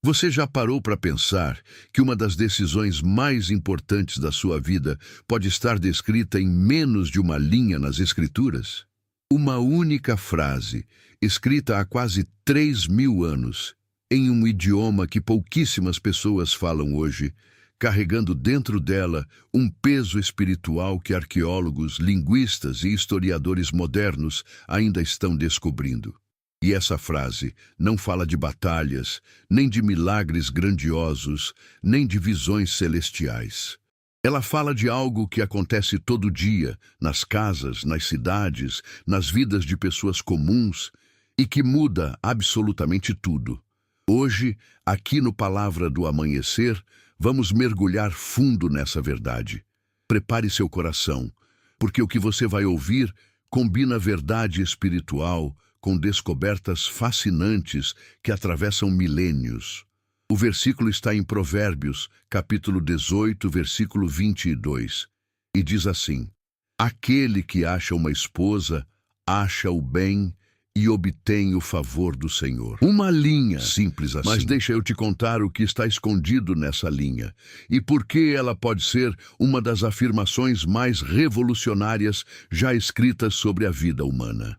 Você já parou para pensar que uma das decisões mais importantes da sua vida pode estar descrita em menos de uma linha nas Escrituras? Uma única frase, escrita há quase 3.000 anos, em um idioma que pouquíssimas pessoas falam hoje, carregando dentro dela um peso espiritual que arqueólogos, linguistas e historiadores modernos ainda estão descobrindo. E essa frase não fala de batalhas, nem de milagres grandiosos, nem de visões celestiais. Ela fala de algo que acontece todo dia, nas casas, nas cidades, nas vidas de pessoas comuns, e que muda absolutamente tudo. Hoje, aqui no Palavra do Amanhecer, vamos mergulhar fundo nessa verdade. Prepare seu coração, porque o que você vai ouvir combina verdade espiritual com descobertas fascinantes que atravessam milênios. O versículo está em Provérbios, capítulo 18, versículo 22, e diz assim: Aquele que acha uma esposa, acha o bem e obtém o favor do Senhor. Uma linha simples assim. Mas deixa eu te contar o que está escondido nessa linha e por que ela pode ser uma das afirmações mais revolucionárias já escritas sobre a vida humana.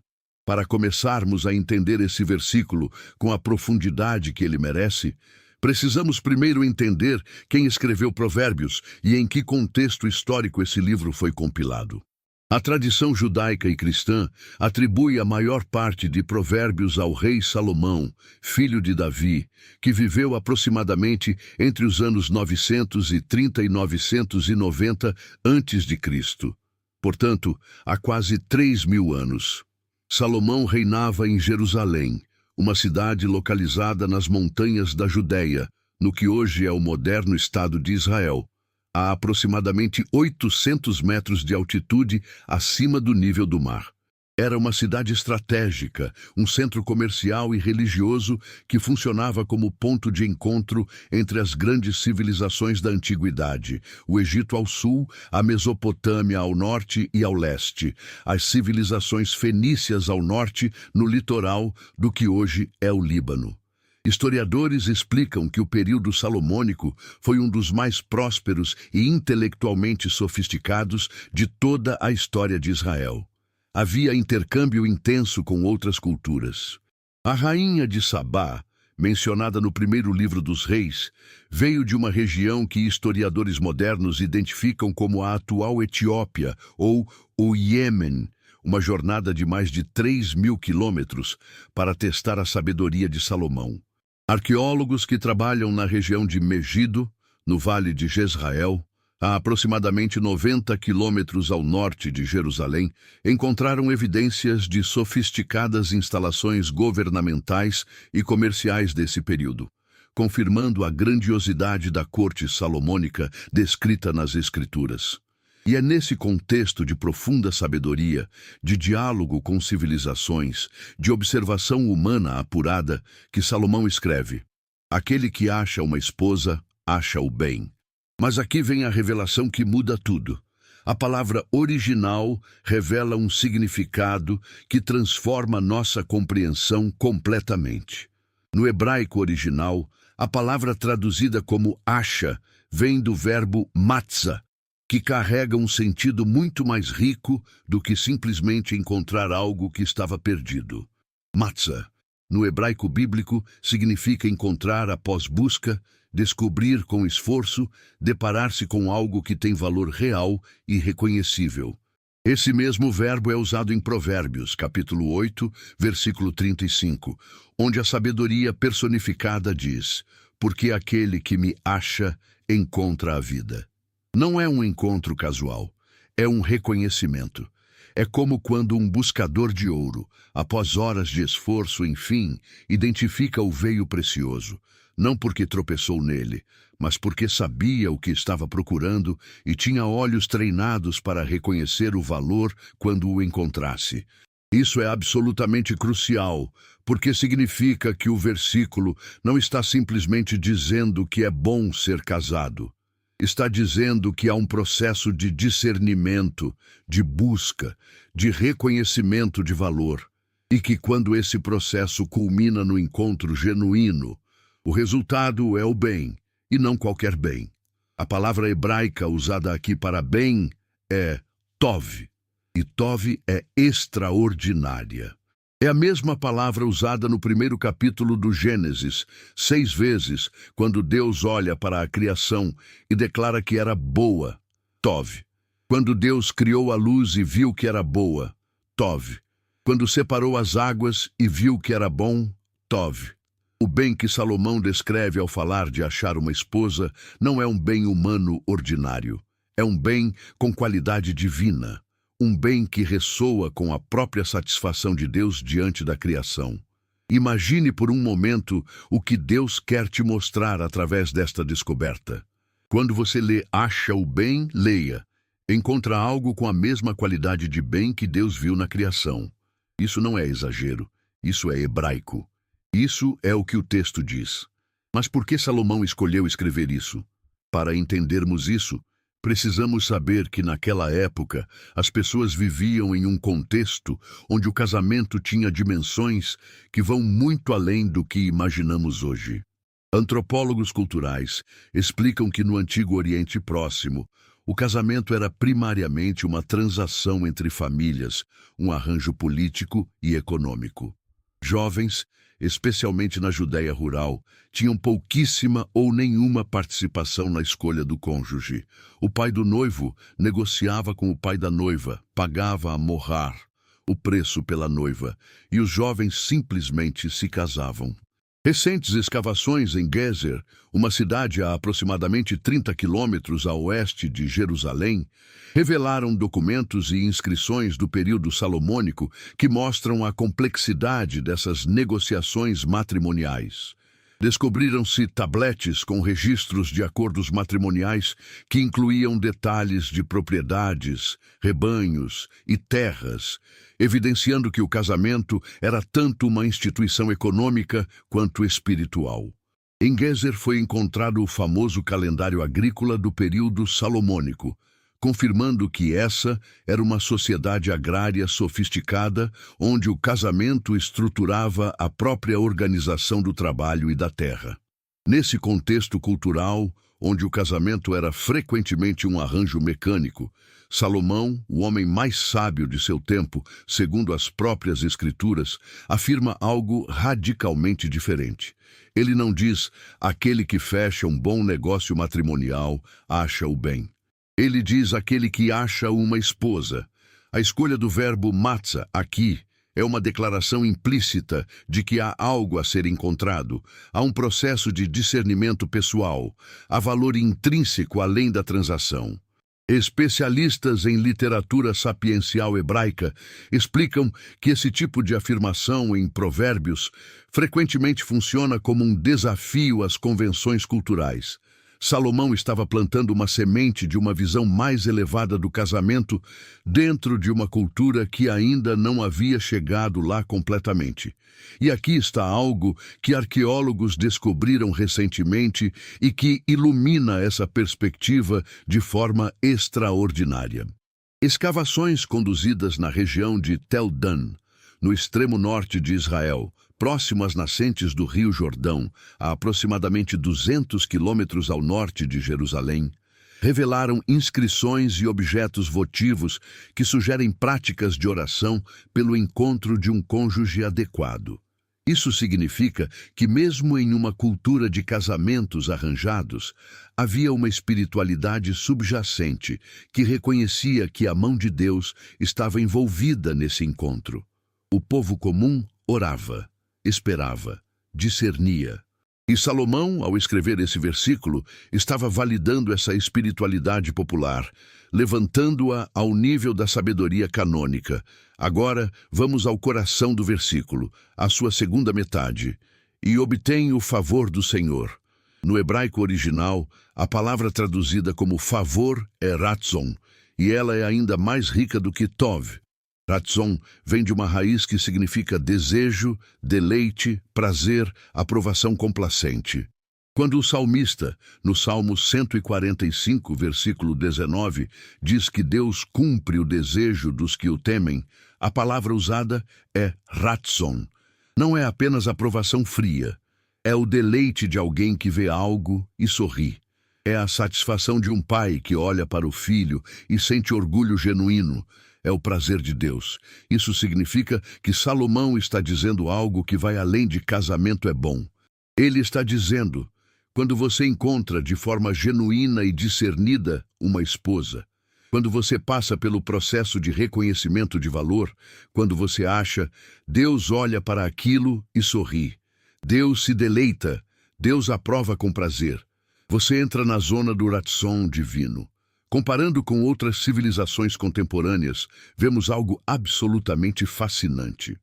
Para começarmos a entender esse versículo com a profundidade que ele merece, precisamos primeiro entender quem escreveu Provérbios e em que contexto histórico esse livro foi compilado. A tradição judaica e cristã atribui a maior parte de Provérbios ao rei Salomão, filho de Davi, que viveu aproximadamente entre os anos 930 e 990 a.C., portanto, há quase 3.000 anos. Salomão reinava em Jerusalém, uma cidade localizada nas montanhas da Judéia, no que hoje é o moderno Estado de Israel, a aproximadamente 800 metros de altitude acima do nível do mar. Era uma cidade estratégica, um centro comercial e religioso que funcionava como ponto de encontro entre as grandes civilizações da antiguidade, o Egito ao sul, a Mesopotâmia ao norte e ao leste, as civilizações fenícias ao norte, no litoral do que hoje é o Líbano. Historiadores explicam que o período salomônico foi um dos mais prósperos e intelectualmente sofisticados de toda a história de Israel. Havia intercâmbio intenso com outras culturas. A rainha de Sabá, mencionada no primeiro livro dos Reis, veio de uma região que historiadores modernos identificam como a atual Etiópia ou o Iêmen, uma jornada de mais de 3.000 quilômetros para testar a sabedoria de Salomão. Arqueólogos que trabalham na região de Megido, no Vale de Jezrael, a aproximadamente 90 quilômetros ao norte de Jerusalém, encontraram evidências de sofisticadas instalações governamentais e comerciais desse período, confirmando a grandiosidade da corte salomônica descrita nas Escrituras. E é nesse contexto de profunda sabedoria, de diálogo com civilizações, de observação humana apurada, que Salomão escreve: Aquele que acha uma esposa, acha o bem. Mas aqui vem a revelação que muda tudo. A palavra original revela um significado que transforma nossa compreensão completamente. No hebraico original, a palavra traduzida como acha vem do verbo matzah, que carrega um sentido muito mais rico do que simplesmente encontrar algo que estava perdido. Matzah, no hebraico bíblico, significa encontrar após busca, descobrir com esforço, deparar-se com algo que tem valor real e reconhecível. Esse mesmo verbo é usado em Provérbios, capítulo 8, versículo 35, onde a sabedoria personificada diz: Porque aquele que me acha encontra a vida. Não é um encontro casual, é um reconhecimento. É como quando um buscador de ouro, após horas de esforço, enfim, identifica o veio precioso, não porque tropeçou nele, mas porque sabia o que estava procurando e tinha olhos treinados para reconhecer o valor quando o encontrasse. Isso é absolutamente crucial, porque significa que o versículo não está simplesmente dizendo que é bom ser casado. Está dizendo que há um processo de discernimento, de busca, de reconhecimento de valor, e que quando esse processo culmina no encontro genuíno, O resultado é o bem, e não qualquer bem. A palavra hebraica usada aqui para bem é tov, e tov é extraordinária. É a mesma palavra usada no primeiro capítulo do Gênesis, 6 vezes, quando Deus olha para a criação e declara que era boa, tov. Quando Deus criou a luz e viu que era boa, tov. Quando separou as águas e viu que era bom, tov. O bem que Salomão descreve ao falar de achar uma esposa não é um bem humano ordinário. É um bem com qualidade divina. Um bem que ressoa com a própria satisfação de Deus diante da criação. Imagine por um momento o que Deus quer te mostrar através desta descoberta. Quando você lê Acha o Bem, leia. Encontra algo com a mesma qualidade de bem que Deus viu na criação. Isso não é exagero, isso é hebraico. Isso é o que o texto diz. Mas por que Salomão escolheu escrever isso? Para entendermos isso, precisamos saber que naquela época as pessoas viviam em um contexto onde o casamento tinha dimensões que vão muito além do que imaginamos hoje. Antropólogos culturais explicam que no Antigo Oriente Próximo, o casamento era primariamente uma transação entre famílias, um arranjo político e econômico. Jovens, especialmente na Judéia rural, tinham pouquíssima ou nenhuma participação na escolha do cônjuge. O pai do noivo negociava com o pai da noiva, pagava a mohar, o preço pela noiva, e os jovens simplesmente se casavam. Recentes escavações em Gezer, uma cidade a aproximadamente 30 quilômetros a oeste de Jerusalém, revelaram documentos e inscrições do período salomônico que mostram a complexidade dessas negociações matrimoniais. Descobriram-se tabletes com registros de acordos matrimoniais que incluíam detalhes de propriedades, rebanhos e terras, evidenciando que o casamento era tanto uma instituição econômica quanto espiritual. Em Gezer foi encontrado o famoso calendário agrícola do período salomônico, confirmando que essa era uma sociedade agrária sofisticada onde o casamento estruturava a própria organização do trabalho e da terra. Nesse contexto cultural, onde o casamento era frequentemente um arranjo mecânico, Salomão, o homem mais sábio de seu tempo, segundo as próprias Escrituras, afirma algo radicalmente diferente. Ele não diz, aquele que fecha um bom negócio matrimonial acha o bem. Ele diz, aquele que acha uma esposa. A escolha do verbo matzah aqui é uma declaração implícita de que há algo a ser encontrado, há um processo de discernimento pessoal, há valor intrínseco além da transação. Especialistas em literatura sapiencial hebraica explicam que esse tipo de afirmação em provérbios frequentemente funciona como um desafio às convenções culturais. Salomão estava plantando uma semente de uma visão mais elevada do casamento dentro de uma cultura que ainda não havia chegado lá completamente. E aqui está algo que arqueólogos descobriram recentemente e que ilumina essa perspectiva de forma extraordinária. Escavações conduzidas na região de Tel Dan, no extremo norte de Israel, próximo às nascentes do Rio Jordão, a aproximadamente 200 quilômetros ao norte de Jerusalém, revelaram inscrições e objetos votivos que sugerem práticas de oração pelo encontro de um cônjuge adequado. Isso significa que, mesmo em uma cultura de casamentos arranjados, havia uma espiritualidade subjacente que reconhecia que a mão de Deus estava envolvida nesse encontro. O povo comum orava, esperava, discernia. E Salomão, ao escrever esse versículo, estava validando essa espiritualidade popular, levantando-a ao nível da sabedoria canônica. Agora, vamos ao coração do versículo, a sua segunda metade. E obtém o favor do Senhor. No hebraico original, a palavra traduzida como favor é ratzon, e ela é ainda mais rica do que tov. Ratzon vem de uma raiz que significa desejo, deleite, prazer, aprovação complacente. Quando o salmista, no Salmo 145, versículo 19, diz que Deus cumpre o desejo dos que o temem, a palavra usada é ratzon. Não é apenas aprovação fria, É o deleite de alguém que vê algo e sorri. É a satisfação de um pai que olha para o filho e sente orgulho genuíno. É o prazer de Deus. Isso significa que Salomão está dizendo algo que vai além de casamento é bom. Ele está dizendo, quando você encontra de forma genuína e discernida uma esposa, quando você passa pelo processo de reconhecimento de valor, quando você acha, Deus olha para aquilo e sorri. Deus se deleita, Deus aprova com prazer. Você entra na zona do Ratson divino. Comparando com outras civilizações contemporâneas, vemos algo absolutamente fascinante.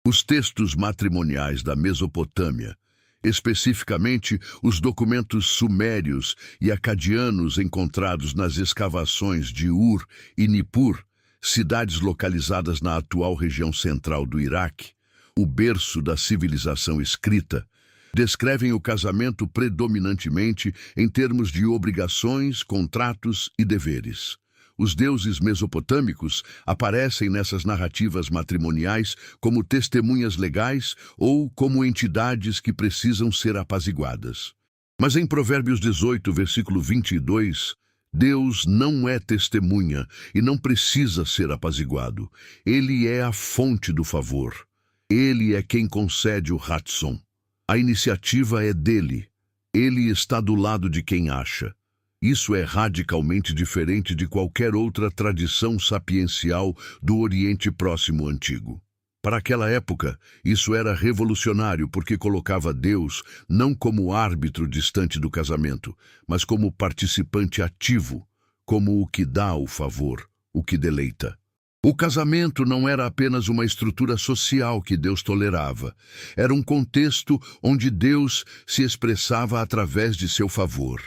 Os textos matrimoniais da Mesopotâmia, especificamente os documentos sumérios e acadianos encontrados nas escavações de Ur e Nippur, cidades localizadas na atual região central do Iraque, o berço da civilização escrita, descrevem o casamento predominantemente em termos de obrigações, contratos e deveres. Os deuses mesopotâmicos aparecem nessas narrativas matrimoniais como testemunhas legais ou como entidades que precisam ser apaziguadas. Mas em Provérbios 18, versículo 22, Deus não é testemunha e não precisa ser apaziguado. Ele é a fonte do favor. Ele é quem concede o Ratson. A iniciativa é dele. Ele está do lado de quem acha. Isso é radicalmente diferente de qualquer outra tradição sapiencial do Oriente Próximo Antigo. Para aquela época, isso era revolucionário porque colocava Deus não como árbitro distante do casamento, mas como participante ativo, como o que dá o favor, o que deleita. O casamento não era apenas uma estrutura social que Deus tolerava. Era um contexto onde Deus se expressava através de seu favor.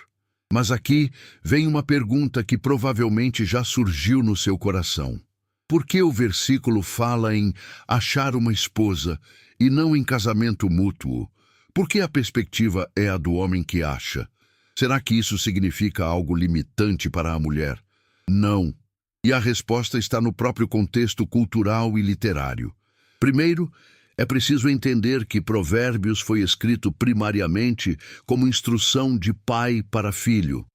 Mas aqui vem uma pergunta que provavelmente já surgiu no seu coração. Por que o versículo fala em achar uma esposa e não em casamento mútuo? Por que a perspectiva é a do homem que acha? Será que isso significa algo limitante para a mulher? Não. E a resposta está no próprio contexto cultural e literário. Primeiro, é preciso entender que Provérbios foi escrito primariamente como instrução de pai para filho.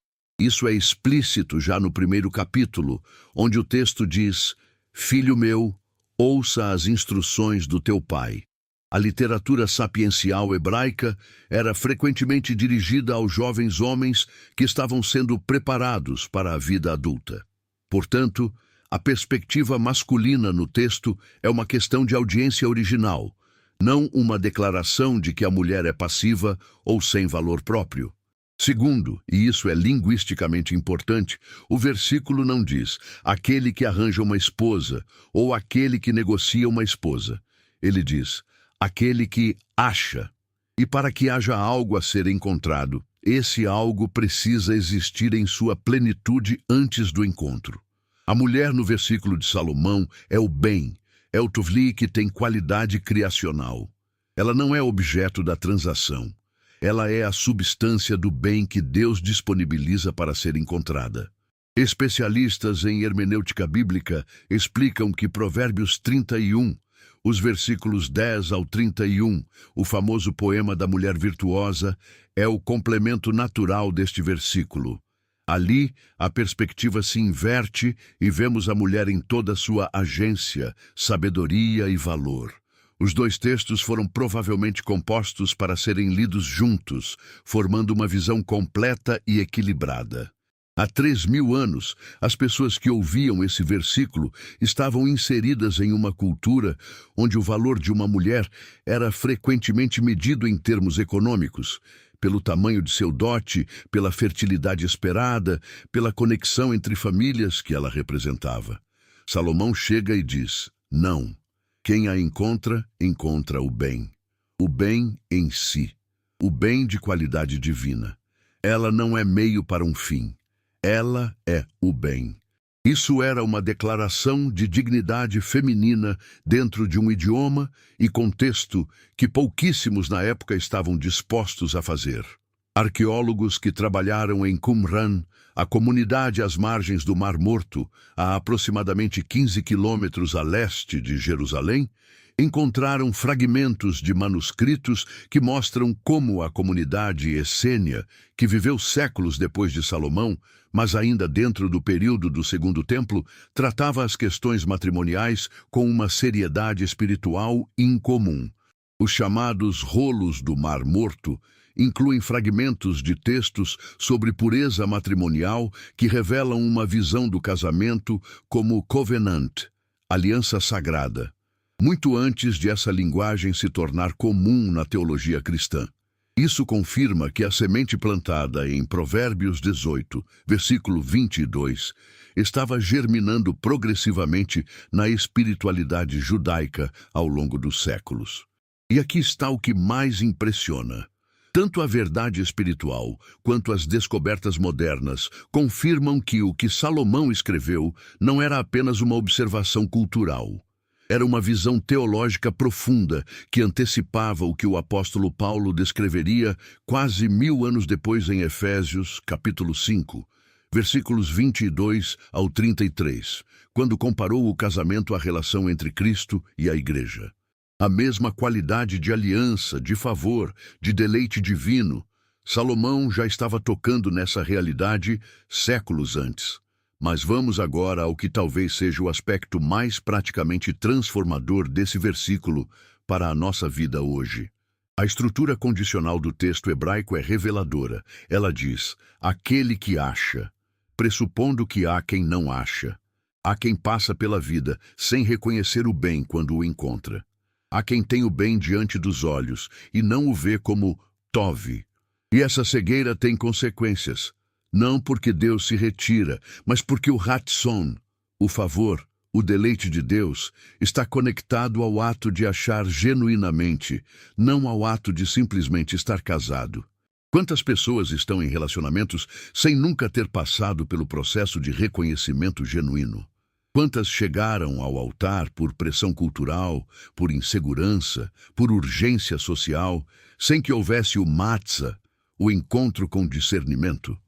Isso é explícito já no primeiro capítulo, onde o texto diz: Filho meu, ouça as instruções do teu pai. A literatura sapiencial hebraica era frequentemente dirigida aos jovens homens que estavam sendo preparados para a vida adulta. Portanto, a perspectiva masculina no texto é uma questão de audiência original, não uma declaração de que a mulher é passiva ou sem valor próprio. Segundo, e isso é linguisticamente importante, o versículo não diz aquele que arranja uma esposa ou aquele que negocia uma esposa. Ele diz aquele que acha. E para que haja algo a ser encontrado, esse algo precisa existir em sua plenitude antes do encontro. A mulher no versículo de Salomão é o bem, é o tuvli que tem qualidade criacional. Ela não é objeto da transação. Ela é a substância do bem que Deus disponibiliza para ser encontrada. Especialistas em hermenêutica bíblica explicam que Provérbios 31, os versículos 10 ao 31, o famoso poema da mulher virtuosa, é o complemento natural deste versículo. Ali, a perspectiva se inverte e vemos a mulher em toda a sua agência, sabedoria e valor. Os dois textos foram provavelmente compostos para serem lidos juntos, formando uma visão completa e equilibrada. Há 3.000 anos, as pessoas que ouviam esse versículo estavam inseridas em uma cultura onde o valor de uma mulher era frequentemente medido em termos econômicos, pelo tamanho de seu dote, pela fertilidade esperada, pela conexão entre famílias que ela representava. Salomão chega e diz: não. Quem a encontra, encontra o bem em si, o bem de qualidade divina. Ela não é meio para um fim. Ela é o bem. Isso era uma declaração de dignidade feminina dentro de um idioma e contexto que pouquíssimos na época estavam dispostos a fazer. Arqueólogos que trabalharam em Qumran, a comunidade às margens do Mar Morto, a aproximadamente 15 quilômetros a leste de Jerusalém, Encontraram fragmentos de manuscritos que mostram como a comunidade essênia, que viveu séculos depois de Salomão, mas ainda dentro do período do Segundo Templo, tratava as questões matrimoniais com uma seriedade espiritual incomum. Os chamados rolos do Mar Morto incluem fragmentos de textos sobre pureza matrimonial que revelam uma visão do casamento como covenant, aliança sagrada, muito antes de essa linguagem se tornar comum na teologia cristã. Isso confirma que a semente plantada em Provérbios 18, versículo 22, estava germinando progressivamente na espiritualidade judaica ao longo dos séculos. E aqui está o que mais impressiona. Tanto a verdade espiritual quanto as descobertas modernas confirmam que o que Salomão escreveu não era apenas uma observação cultural. Era uma visão teológica profunda que antecipava o que o apóstolo Paulo descreveria quase 1000 anos depois em Efésios, capítulo 5, versículos 22 ao 33, quando comparou o casamento à relação entre Cristo e a Igreja. A mesma qualidade de aliança, de favor, de deleite divino, Salomão já estava tocando nessa realidade séculos antes. Mas vamos agora ao que talvez seja o aspecto mais praticamente transformador desse versículo para a nossa vida hoje. A estrutura condicional do texto hebraico é reveladora. Ela diz, aquele que acha, pressupondo que há quem não acha. Há quem passa pela vida sem reconhecer o bem quando o encontra. Há quem tem o bem diante dos olhos e não o vê como tov. E essa cegueira tem consequências. Não porque Deus se retira, mas porque o ratson, o favor, o deleite de Deus, está conectado ao ato de achar genuinamente, não ao ato de simplesmente estar casado. Quantas pessoas estão em relacionamentos sem nunca ter passado pelo processo de reconhecimento genuíno? Quantas chegaram ao altar por pressão cultural, por insegurança, por urgência social, sem que houvesse o matzah, o encontro com discernimento?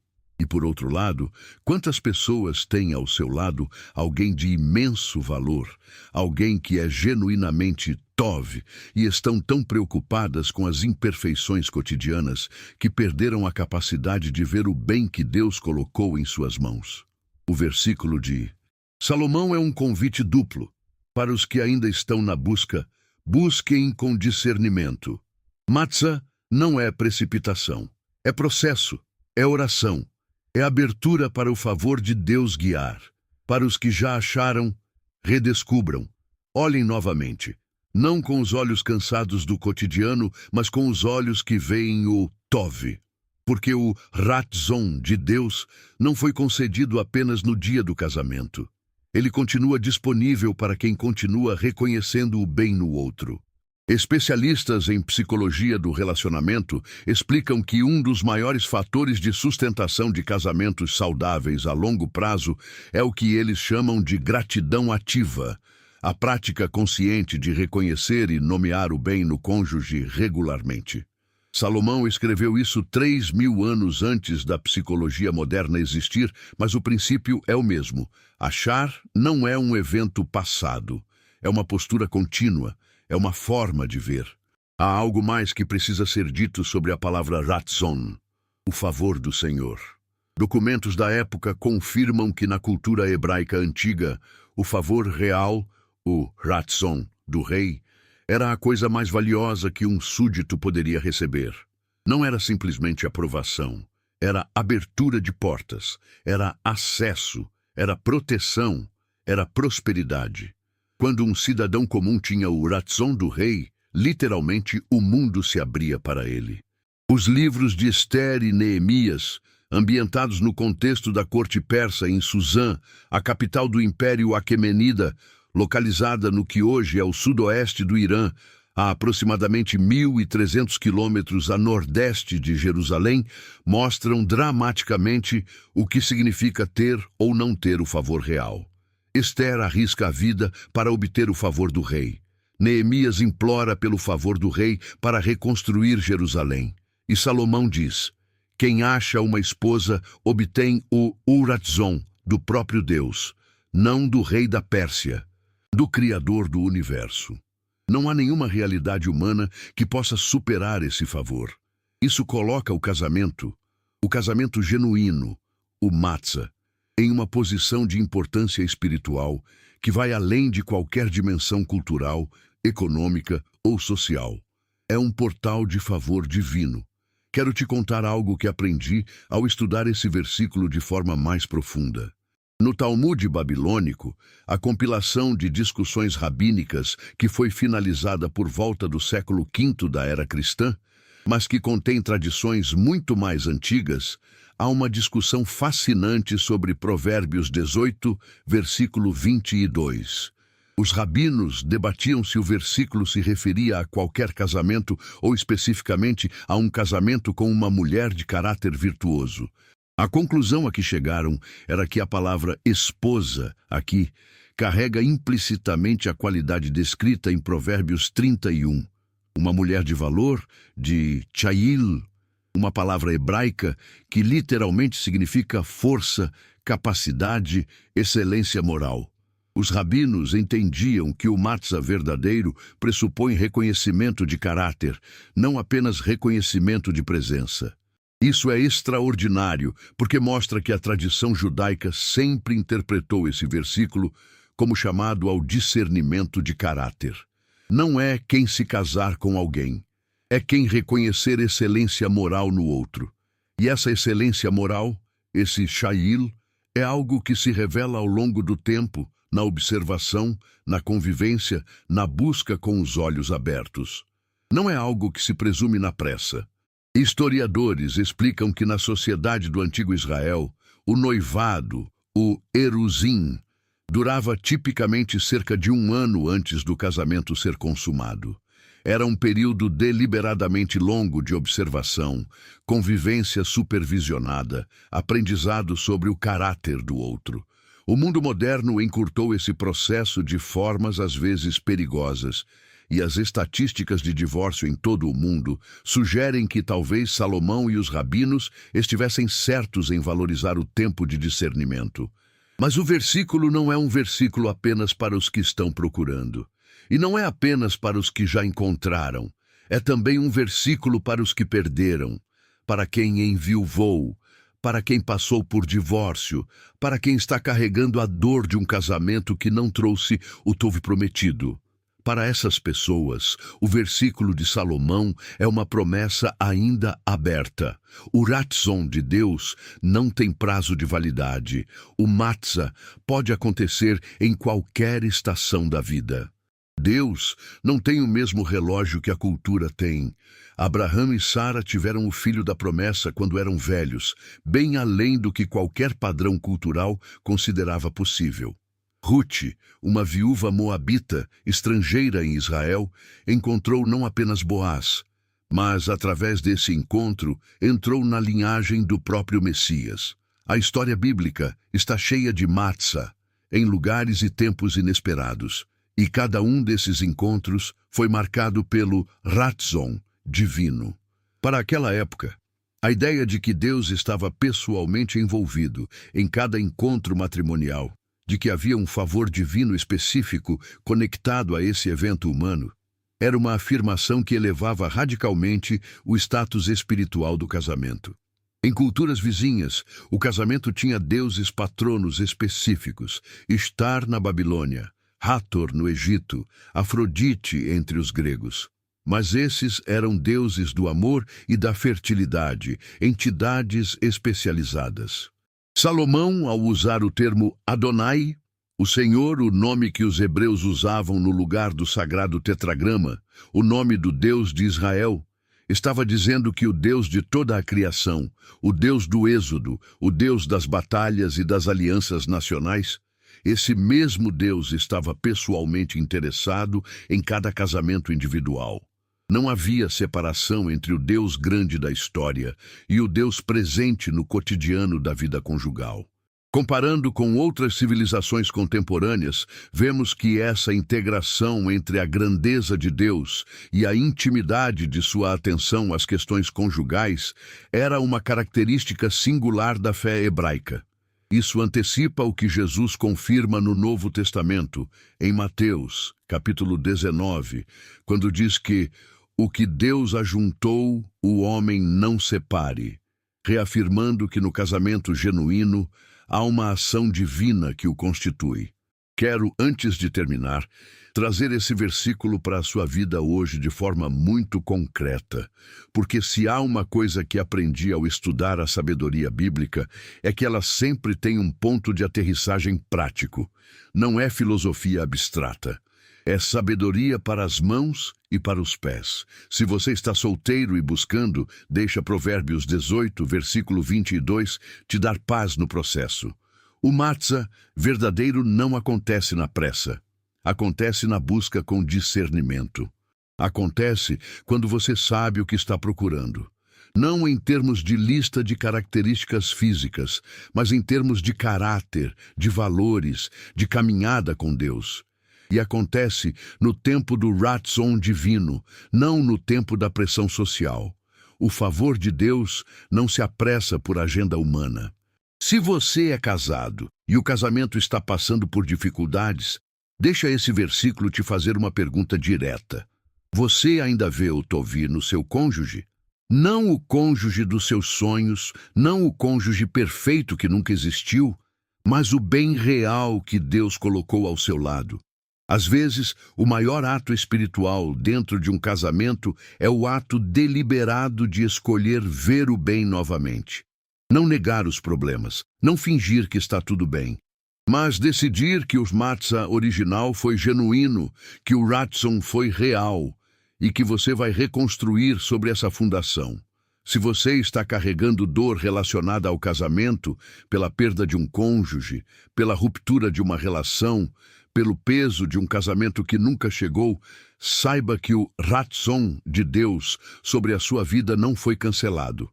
E por outro lado, quantas pessoas têm ao seu lado alguém de imenso valor, alguém que é genuinamente tov, e estão tão preocupadas com as imperfeições cotidianas que perderam a capacidade de ver o bem que Deus colocou em suas mãos? O versículo de Salomão é um convite duplo. Para os que ainda estão na busca, busquem com discernimento. Matzah não é precipitação, é processo, é oração, é abertura para o favor de Deus guiar. Para os que já acharam, redescubram, olhem novamente, não com os olhos cansados do cotidiano, mas com os olhos que veem o tov. Porque o ratzon de Deus não foi concedido apenas no dia do casamento. Ele continua disponível para quem continua reconhecendo o bem no outro. Especialistas em psicologia do relacionamento explicam que um dos maiores fatores de sustentação de casamentos saudáveis a longo prazo é o que eles chamam de gratidão ativa, a prática consciente de reconhecer e nomear o bem no cônjuge regularmente. Salomão escreveu isso 3000 anos antes da psicologia moderna existir, mas o princípio é o mesmo. Achar não é um evento passado, é uma postura contínua, é uma forma de ver. Há algo mais que precisa ser dito sobre a palavra ratzon, o favor do Senhor. Documentos da época confirmam que na cultura hebraica antiga, o favor real, o ratzon do rei, era a coisa mais valiosa que um súdito poderia receber. Não era simplesmente aprovação, era abertura de portas, era acesso, era proteção, era prosperidade. Quando um cidadão comum tinha o ratzon do rei, literalmente o mundo se abria para ele. Os livros de Ester e Neemias, ambientados no contexto da corte persa em Suzã, a capital do Império Aquemenida, localizada no que hoje é o sudoeste do Irã, a aproximadamente 1.300 quilômetros a nordeste de Jerusalém, mostram dramaticamente o que significa ter ou não ter o favor real. Ester arrisca a vida para obter o favor do rei. Neemias implora pelo favor do rei para reconstruir Jerusalém. E Salomão diz, quem acha uma esposa obtém o uratzon do próprio Deus, não do rei da Pérsia, do Criador do universo. Não há nenhuma realidade humana que possa superar esse favor. Isso coloca o casamento genuíno, o matzah, em uma posição de importância espiritual que vai além de qualquer dimensão cultural, econômica ou social. É um portal de favor divino. Quero te contar algo que aprendi ao estudar esse versículo de forma mais profunda. No Talmud babilônico, a compilação de discussões rabínicas que foi finalizada por volta do século V da era cristã, mas que contém tradições muito mais antigas, há uma discussão fascinante sobre Provérbios 18, versículo 22. Os rabinos debatiam se o versículo se referia a qualquer casamento ou especificamente a um casamento com uma mulher de caráter virtuoso. A conclusão a que chegaram era que a palavra esposa, aqui, carrega implicitamente a qualidade descrita em Provérbios 31. Uma mulher de valor, de chayil, uma palavra hebraica que literalmente significa força, capacidade, excelência moral. Os rabinos entendiam que o matzah verdadeiro pressupõe reconhecimento de caráter, não apenas reconhecimento de presença. Isso é extraordinário, porque mostra que a tradição judaica sempre interpretou esse versículo como chamado ao discernimento de caráter. Não é quem se casar com alguém, é quem reconhecer excelência moral no outro. E essa excelência moral, esse chayil, é algo que se revela ao longo do tempo, na observação, na convivência, na busca com os olhos abertos. Não é algo que se presume na pressa. Historiadores explicam que na sociedade do antigo Israel, o noivado, o eruzim, durava tipicamente cerca de 1 ano antes do casamento ser consumado. Era um período deliberadamente longo de observação, convivência supervisionada, aprendizado sobre o caráter do outro. O mundo moderno encurtou esse processo de formas às vezes perigosas, e as estatísticas de divórcio em todo o mundo sugerem que talvez Salomão e os rabinos estivessem certos em valorizar o tempo de discernimento. Mas o versículo não é um versículo apenas para os que estão procurando. E não é apenas para os que já encontraram. É também um versículo para os que perderam, para quem enviuvou, para quem passou por divórcio, para quem está carregando a dor de um casamento que não trouxe o tov prometido. Para essas pessoas, o versículo de Salomão é uma promessa ainda aberta. O ratzon de Deus não tem prazo de validade. O matzah pode acontecer em qualquer estação da vida. Deus não tem o mesmo relógio que a cultura tem. Abraão e Sara tiveram o filho da promessa quando eram velhos, bem além do que qualquer padrão cultural considerava possível. Ruth, uma viúva moabita, estrangeira em Israel, encontrou não apenas Boaz, mas, através desse encontro, entrou na linhagem do próprio Messias. A história bíblica está cheia de matzah, em lugares e tempos inesperados, e cada um desses encontros foi marcado pelo ratzon divino. Para aquela época, a ideia de que Deus estava pessoalmente envolvido em cada encontro matrimonial, de que havia um favor divino específico conectado a esse evento humano, era uma afirmação que elevava radicalmente o status espiritual do casamento. Em culturas vizinhas, o casamento tinha deuses patronos específicos: Ishtar na Babilônia, Hathor no Egito, Afrodite entre os gregos. Mas esses eram deuses do amor e da fertilidade, entidades especializadas. Salomão, ao usar o termo Adonai, o Senhor, o nome que os hebreus usavam no lugar do sagrado tetragrama, o nome do Deus de Israel, estava dizendo que o Deus de toda a criação, o Deus do êxodo, o Deus das batalhas e das alianças nacionais, esse mesmo Deus estava pessoalmente interessado em cada casamento individual. Não havia separação entre o Deus grande da história e o Deus presente no cotidiano da vida conjugal. Comparando com outras civilizações contemporâneas, vemos que essa integração entre a grandeza de Deus e a intimidade de sua atenção às questões conjugais era uma característica singular da fé hebraica. Isso antecipa o que Jesus confirma no Novo Testamento, em Mateus, capítulo 19, quando diz que o que Deus ajuntou, o homem não separe, reafirmando que no casamento genuíno há uma ação divina que o constitui. Quero, antes de terminar, trazer esse versículo para a sua vida hoje de forma muito concreta, porque se há uma coisa que aprendi ao estudar a sabedoria bíblica, é que ela sempre tem um ponto de aterrissagem prático. Não é filosofia abstrata. É sabedoria para as mãos e para os pés. Se você está solteiro e buscando, deixa Provérbios 18, versículo 22, te dar paz no processo. O matzah verdadeiro não acontece na pressa. Acontece na busca com discernimento. Acontece quando você sabe o que está procurando. Não em termos de lista de características físicas, mas em termos de caráter, de valores, de caminhada com Deus. E acontece no tempo do ratzon divino, não no tempo da pressão social. O favor de Deus não se apressa por agenda humana. Se você é casado e o casamento está passando por dificuldades, deixa esse versículo te fazer uma pergunta direta. Você ainda vê o Tovi no seu cônjuge? Não o cônjuge dos seus sonhos, não o cônjuge perfeito que nunca existiu, mas o bem real que Deus colocou ao seu lado. Às vezes, o maior ato espiritual dentro de um casamento é o ato deliberado de escolher ver o bem novamente. Não negar os problemas, não fingir que está tudo bem, mas decidir que o matzah original foi genuíno, que o ratzon foi real e que você vai reconstruir sobre essa fundação. Se você está carregando dor relacionada ao casamento, pela perda de um cônjuge, pela ruptura de uma relação, pelo peso de um casamento que nunca chegou, saiba que o ratzon de Deus sobre a sua vida não foi cancelado.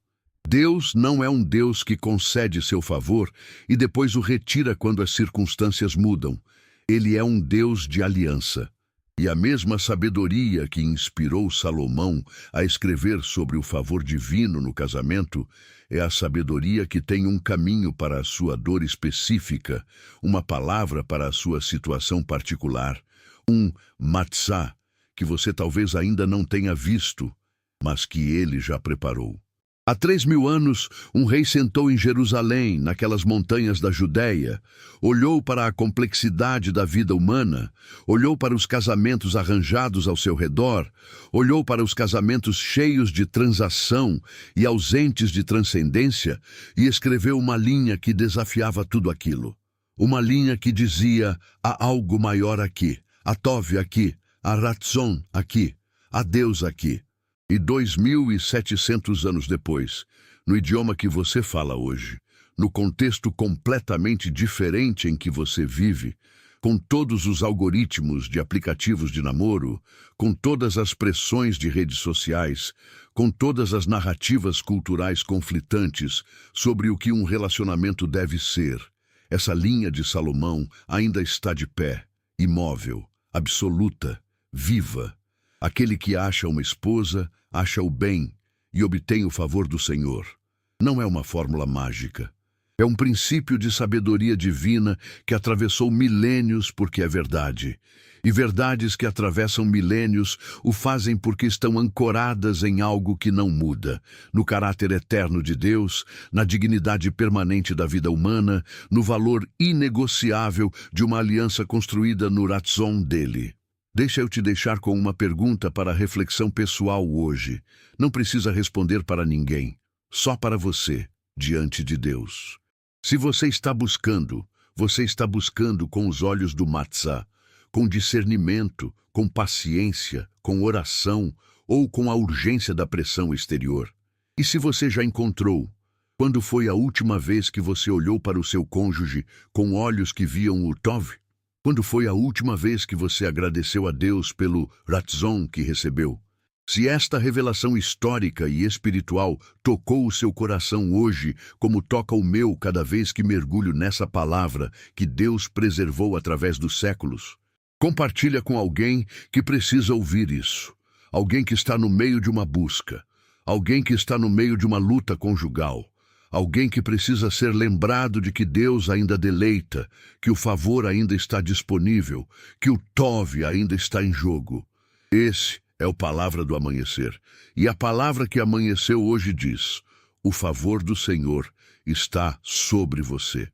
Deus não é um Deus que concede seu favor e depois o retira quando as circunstâncias mudam. Ele é um Deus de aliança. E a mesma sabedoria que inspirou Salomão a escrever sobre o favor divino no casamento é a sabedoria que tem um caminho para a sua dor específica, uma palavra para a sua situação particular, um matzah que você talvez ainda não tenha visto, mas que ele já preparou. Há 3.000 anos, um rei sentou em Jerusalém, naquelas montanhas da Judéia, olhou para a complexidade da vida humana, olhou para os casamentos arranjados ao seu redor, olhou para os casamentos cheios de transação e ausentes de transcendência e escreveu uma linha que desafiava tudo aquilo. Uma linha que dizia, há algo maior aqui, há Tov aqui, há Ratzon aqui, há Deus aqui. E 2.700 anos depois, no idioma que você fala hoje, no contexto completamente diferente em que você vive, com todos os algoritmos de aplicativos de namoro, com todas as pressões de redes sociais, com todas as narrativas culturais conflitantes sobre o que um relacionamento deve ser, essa linha de Salomão ainda está de pé, imóvel, absoluta, viva. Aquele que acha uma esposa, acha o bem e obtém o favor do Senhor. Não é uma fórmula mágica. É um princípio de sabedoria divina que atravessou milênios porque é verdade. E verdades que atravessam milênios o fazem porque estão ancoradas em algo que não muda, no caráter eterno de Deus, na dignidade permanente da vida humana, no valor inegociável de uma aliança construída no ratzon dele. Deixa eu te deixar com uma pergunta para reflexão pessoal hoje. Não precisa responder para ninguém, só para você, diante de Deus. Se você está buscando com os olhos do matzah, com discernimento, com paciência, com oração ou com a urgência da pressão exterior. E se você já encontrou, quando foi a última vez que você olhou para o seu cônjuge com olhos que viam o Tov? Quando foi a última vez que você agradeceu a Deus pelo ratzon que recebeu? Se esta revelação histórica e espiritual tocou o seu coração hoje, como toca o meu cada vez que mergulho nessa palavra que Deus preservou através dos séculos, compartilha com alguém que precisa ouvir isso. Alguém que está no meio de uma busca, alguém que está no meio de uma luta conjugal, Alguém que precisa ser lembrado de que Deus ainda deleita, que o favor ainda está disponível, que o Tov ainda está em jogo. Esse é o Palavra do Amanhecer. E a palavra que amanheceu hoje diz: o favor do Senhor está sobre você.